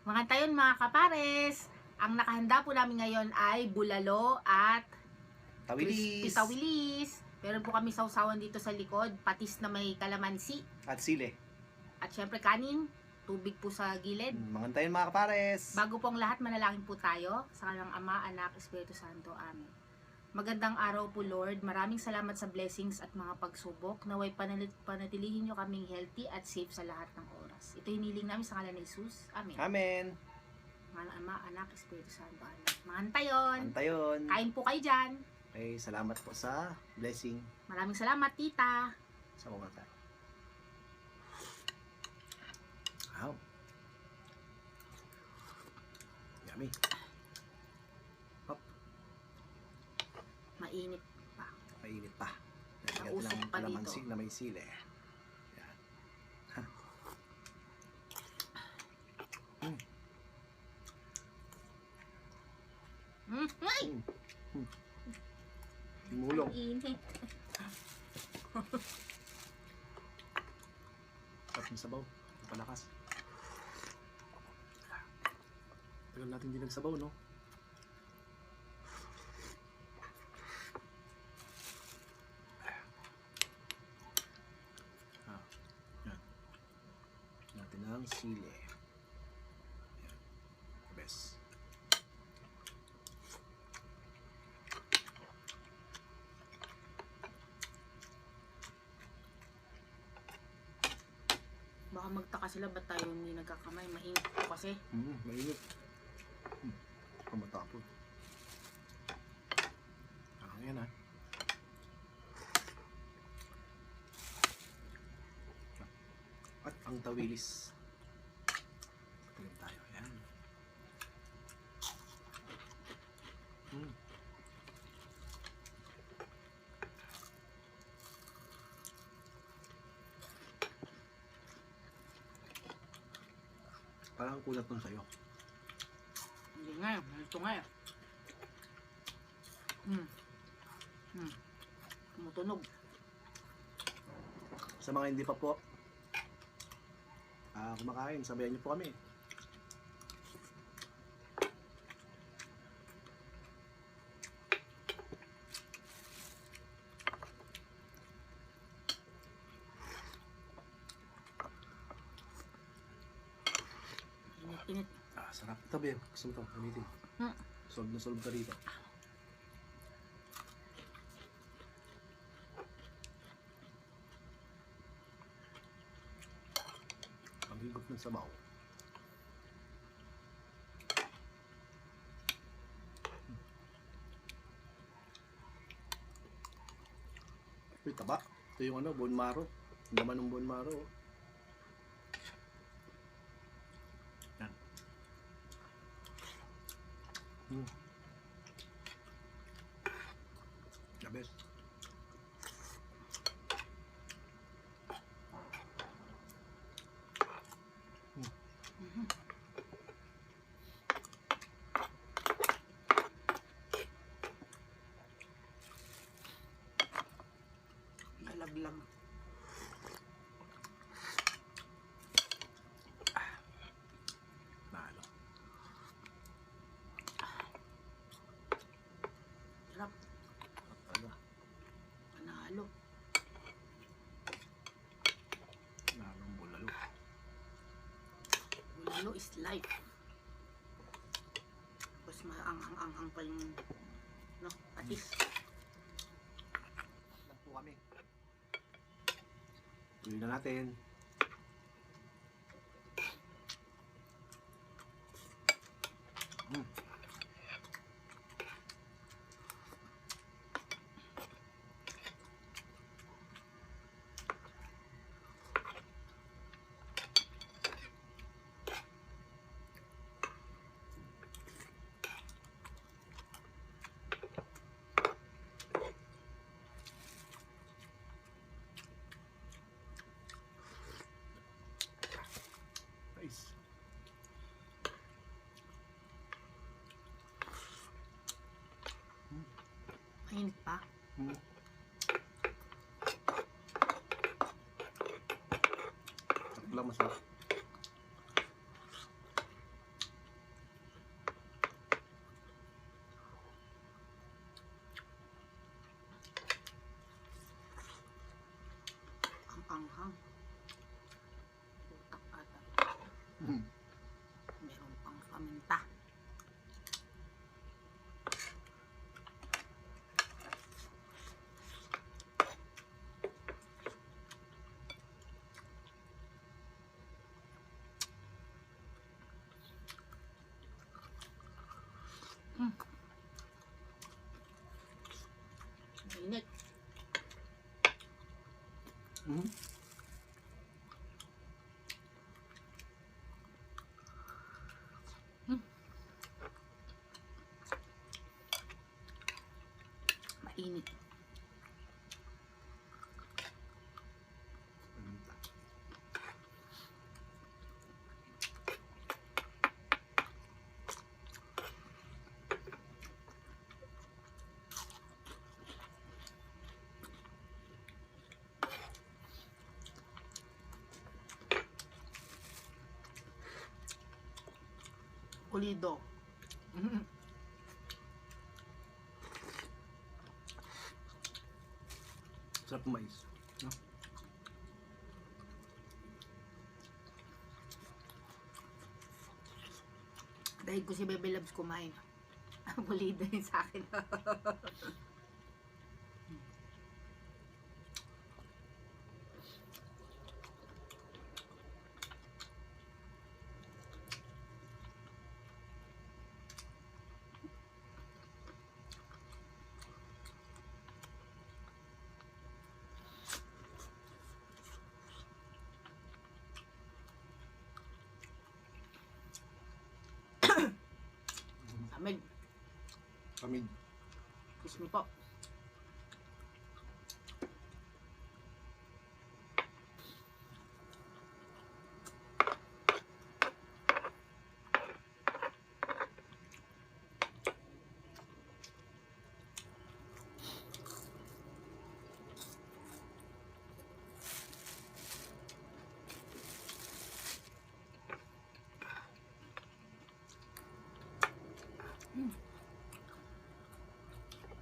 Mga tayon mga kapares, ang nakahanda po namin ngayon ay bulalo at Tawilis. tawilis. Meron po kami sausawan dito sa likod, patis na may kalamansi. At sile. At syempre kanin, tubig po sa gilid. Mga tayon mga kapares. Bago po ang lahat, manalangin po tayo sa kanilang Ama, Anak, Espiritu Santo. Amen. Magandang araw po Lord, maraming salamat sa blessings at mga pagsubok. Naway panatilihin nyo kaming healthy at safe sa lahat ng oras. Ito hiniling namin sa ngalan ni Jesus. Amen. Amen. Mga Ama, Anak, Espiritu Santo. Amen. Mga antayon, Mga tayon. kain po kayo dyan. Okay, salamat po sa blessing Maraming salamat, tita. sa mga tayo. Wow. Yummy. Hop, Mainit pa. mainit pa. Nagkat Nausok ng pa kalamansi dito. na may sile. Yan. Ay! Simulong. Ang init. Sarap ng sabaw. Palakas. Tagal natin din nagsabaw, no? Yan. Natin ang sili. Yan. Best. Baka magtaka sila ba't tayo hindi nagkakamay. Mainit po kasi. Mainit. Kamatapon. Yan ah. At ang tawilis. Patuloy tayo. Yan. Parang kulat nun sa'yo. Hindi nga eh. Ito nga eh. Tumutunog. Sa mga hindi pa po kumakain, sabayan niyo po kami. Init. Sarap. Ito ba yun? Gusto mo ito? Gamitin. Solve na solve ka rito. Ang higop ng sabaw. Uy, taba. Ito yung ano, bone marrow. Ang laman ng bone marrow. Yan. The best. Lalaglag. Nalo. Sarap. Talaga. Panalo. Nalong bulalo. Bulalo is life. Tapos maanghang-anghang pa yung patis. Lang po kami. Tuloy na natin. Nice. Mainit pa. Sarap lang, masarap. Hmm. Meron pang paminta. Init. Hmm. Mainit. Paminta. Pulido. Sarap ng mais. No? Dahil ko si Bebe Loves kumain. Pulido yun sa akin. Amig. Pamid. Kiss me po.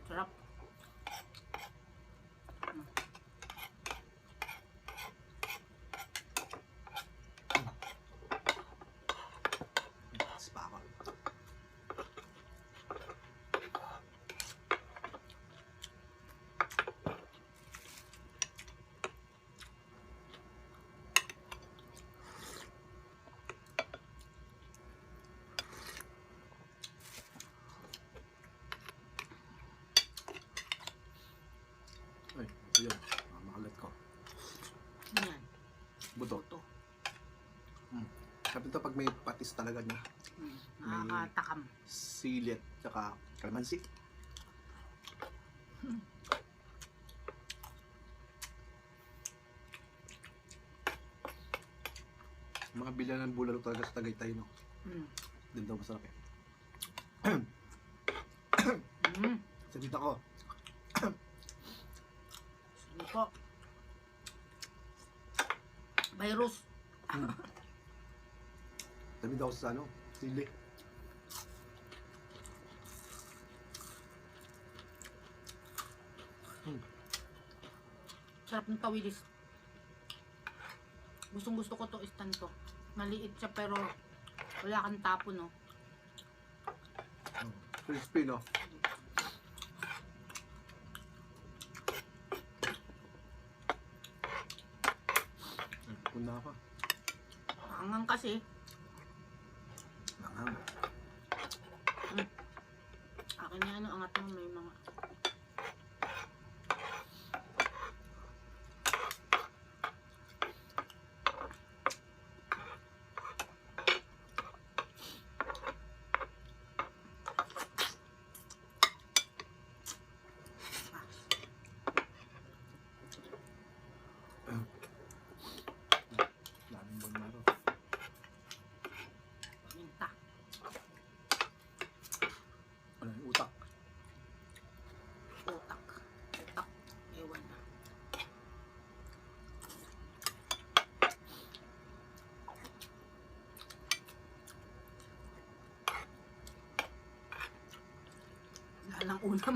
Sarap. Spaka. Ay, ito yun. Makalat ko. Yan. Buto. Buto. Sabi ito pag may patis talaga niya. Nakakatakam. Silit, tsaka kalamansi. Mga bilyan ng bulalo talaga sa Tagaytay, no? Din daw masarap eh. Sa dito ko, Sige po. Virus. sabi daw sa ano, sili. Sarap ng tawilis. Gustong gusto ko to istan to. Maliit siya pero wala kang tapo, no? Crispy, no? Puna ka. Hangang kasi. Manghang. Akin na ano, angat mo may mga... Daming bone marrow. Minta. Ano yung utak? Utak. Utak. Ewan na. Lalang unam.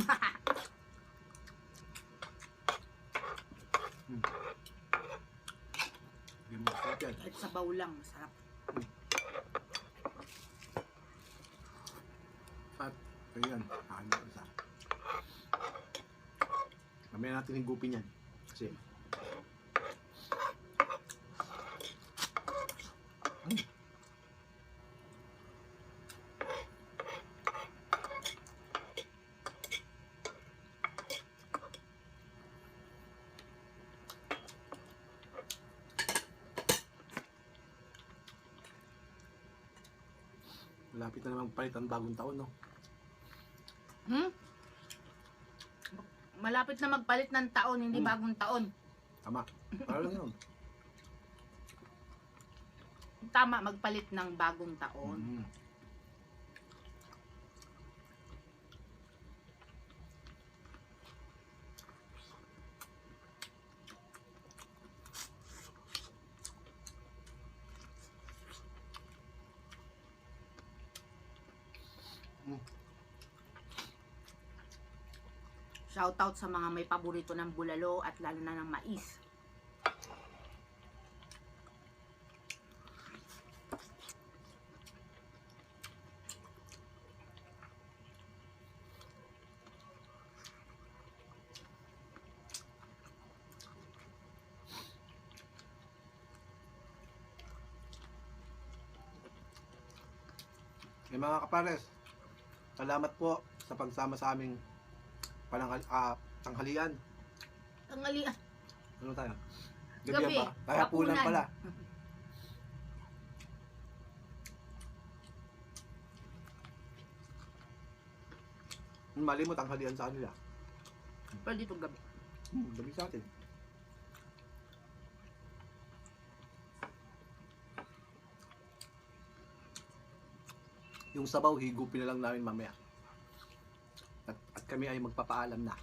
Hindi mo masarap yan. Kahit sabaw lang, masarap. natin higupin yan. Kasi, malapit na naman palit ang bagong taon, no? Malapit na magpalit ng taon, hindi bagong taon. Tama. Para lang yun. Tama, magpalit ng bagong taon. Mm. Shoutout sa mga may paborito ng bulalo at lalo na ng mais. Mga kapares, salamat po sa pagsama sa aming tanghalian. Tanghalian. Ano tayo? Gabi. Ba? Kaya punan Hapunan. pala. Mali mo tanghalian sa kanila. Pero dito gabi. Gabi sa atin. Yung sabaw, higupin na lang namin mamaya. At kami ay magpapaalam na.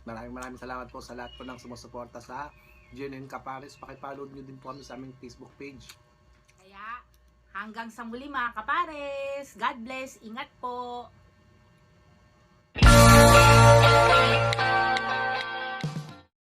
Maraming salamat po sa lahat po ng sumusuporta sa GNN Kapares. Pakipollow nyo din po kami sa aming Facebook page. Kaya hanggang sa muli mga kapares. God bless. Ingat po.